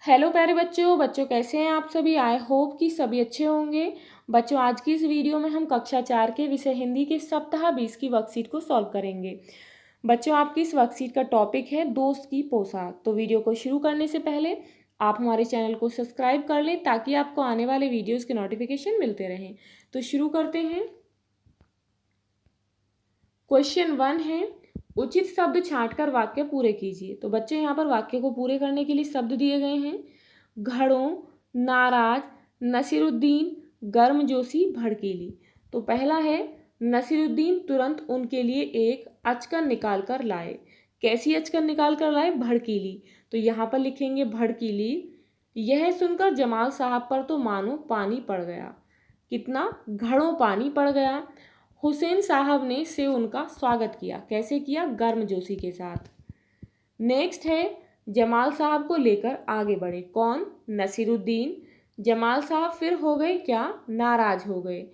Hello प्यारे बच्चों कैसे हैं आप सभी। आई होप कि सभी अच्छे होंगे। बच्चों आज की इस वीडियो में हम कक्षा 4 के विषय हिंदी के सप्ताह 20 की वर्कशीट को सॉल्व करेंगे। बच्चों आपकी इस वर्कशीट का टॉपिक है दोस्त की पोशाक। तो वीडियो को शुरू करने से पहले आप हमारे चैनल को सब्सक्राइब कर लें ताकि आपको आने वाले वीडियोज़ के नोटिफिकेशन मिलते रहें। तो शुरू करते हैं। क्वेश्चन 1 है, उचित शब्द छांटकर वाक्य पूरे कीजिए। तो बच्चे यहाँ पर वाक्य को पूरे करने के लिए शब्द दिए गए हैं। घड़ों, नाराज, नसीरुद्दीन, गर्मजोशी, भड़कीली। तो पहला है, नसीरुद्दीन तुरंत उनके लिए एक अचकन निकाल कर लाए। कैसी अचकन निकाल कर लाए? भड़कीली। तो यहाँ पर लिखेंगे भड़कीली। यह सुनकर जमाल साहब पर तो मानो पानी पड़ गया। कितना? घड़ों पानी पड़ गया। हुसैन साहब ने से उनका स्वागत किया। कैसे किया? गर्मजोशी के साथ। नेक्स्ट है, जमाल साहब को लेकर आगे बढ़े। कौन? नसीरुद्दीन। जमाल साहब फिर हो गए क्या? नाराज हो गए।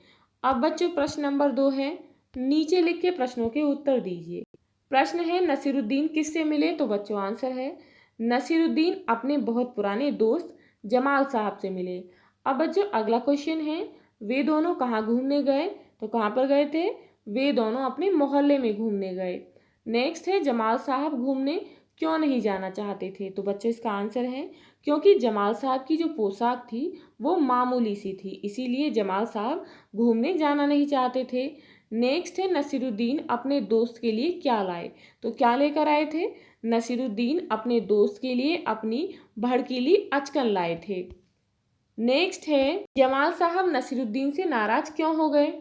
अब बच्चों प्रश्न नंबर 2 है, नीचे लिख के प्रश्नों के उत्तर दीजिए। प्रश्न है, नसीरुद्दीन किससे मिले? तो बच्चों आंसर है, नसीरुद्दीन अपने बहुत पुराने दोस्त जमाल साहब से मिले। अब बच्चों अगला क्वेश्चन है, वे दोनों कहाँ घूमने गए? तो कहाँ पर गए थे? वे दोनों अपने मोहल्ले में घूमने गए। नेक्स्ट है, जमाल साहब घूमने क्यों नहीं जाना चाहते थे? तो बच्चों इसका आंसर है, क्योंकि जमाल साहब की जो पोशाक थी वो मामूली सी थी, इसीलिए जमाल साहब घूमने जाना नहीं चाहते थे। नेक्स्ट है, नसीरुद्दीन अपने दोस्त के लिए क्या लाए? तो क्या लेकर आए थे? नसीरुद्दीन अपने दोस्त के लिए अपनी भड़कीली अचकन लाए थे। नेक्स्ट है, जमाल साहब नसीरुद्दीन से नाराज क्यों हो गए?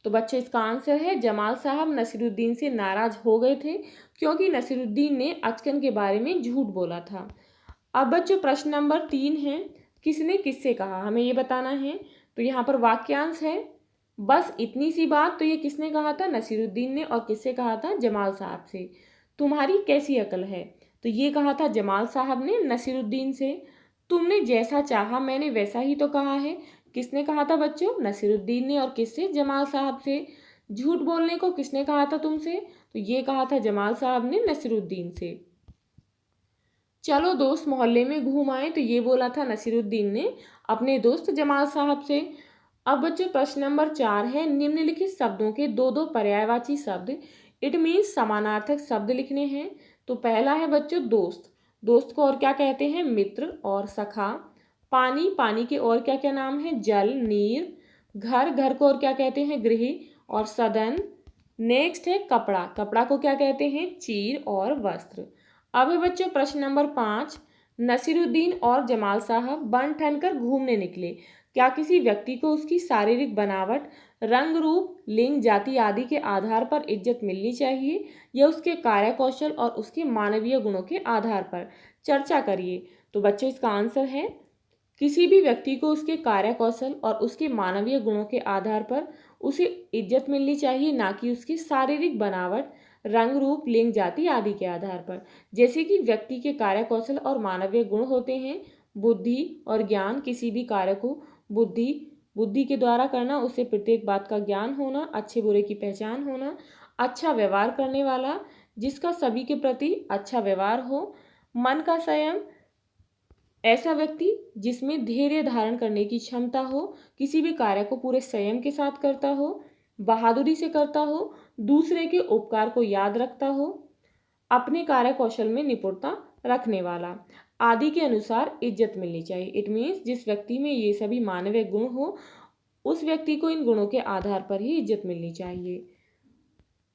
तो बच्चों इसका आंसर है, जमाल साहब नसीरुद्दीन से नाराज हो गए थे क्योंकि नसीरुद्दीन ने अचकन के बारे में झूठ बोला था। अब बच्चों प्रश्न नंबर 3 है, किसने किससे कहा? हमें ये बताना है। तो यहाँ पर वाक्यांश है, बस इतनी सी बात। तो ये किसने कहा था? नसीरुद्दीन ने। और किससे कहा था? जमाल साहब से। तुम्हारी कैसी अकल है? तो ये कहा था जमाल साहब ने नसीरुद्दीन से। तुमने जैसा चाहा मैंने वैसा ही तो कहा है। किसने कहा था बच्चों? नसीरुद्दीन ने। और किससे? जमाल साहब से। झूठ बोलने को किसने कहा था तुमसे? तो ये कहा था जमाल साहब ने नसीरुद्दीन से। चलो दोस्त मोहल्ले में घूम आए, तो ये बोला था नसीरुद्दीन ने अपने दोस्त जमाल साहब से। अब बच्चों प्रश्न नंबर 4 है, निम्नलिखित शब्दों के दो दो पर्यायवाची शब्द इट मीन्स समानार्थक शब्द लिखने हैं। तो पहला है बच्चों दोस्त। दोस्त को और क्या कहते हैं? मित्र और सखा। पानी, पानी के और क्या क्या नाम है? जल, नीर। घर, घर को और क्या कहते हैं? गृह और सदन। नेक्स्ट है कपड़ा, कपड़ा को क्या कहते हैं? चीर और वस्त्र। अब है बच्चों प्रश्न नंबर 5, नसीरुद्दीन और जमाल साहब बन ठन कर घूमने निकले। क्या किसी व्यक्ति को उसकी शारीरिक बनावट, रंग रूप, लिंग, जाति आदि के आधार पर इज्जत मिलनी चाहिए या उसके कार्य कौशल और उसके मानवीय गुणों के आधार पर? चर्चा करिए। तो बच्चों इसका आंसर है, किसी भी व्यक्ति को उसके कार्य कौशल और उसके मानवीय गुणों के आधार पर उसे इज्जत मिलनी चाहिए, ना कि उसकी शारीरिक बनावट, रंग रूप, लिंग, जाति आदि के आधार पर। जैसे कि व्यक्ति के कार्य कौशल और मानवीय गुण होते हैं बुद्धि और ज्ञान। किसी भी कार्य को बुद्धि के द्वारा करना, उससे प्रत्येक बात का ज्ञान होना, अच्छे बुरे की पहचान होना, अच्छा व्यवहार करने वाला, जिसका सभी के प्रति अच्छा व्यवहार हो, मन का संयम, ऐसा व्यक्ति जिसमें धैर्य धारण करने की क्षमता हो, किसी भी कार्य को पूरे संयम के साथ करता हो, बहादुरी से करता हो, दूसरे के उपकार को याद रखता हो, अपने कार्य कौशल में निपुणता रखने वाला आदि के अनुसार इज्जत मिलनी चाहिए। इट मीन्स जिस व्यक्ति में ये सभी मानवीय गुण हो, उस व्यक्ति को इन गुणों के आधार पर ही इज्जत मिलनी चाहिए।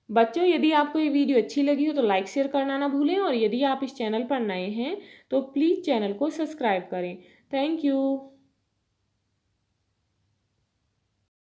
बच्चों यदि आपको ये वीडियो अच्छी लगी हो तो लाइक शेयर करना ना भूलें, और यदि आप इस चैनल पर नए हैं तो प्लीज़ चैनल को सब्सक्राइब करें। Thank you.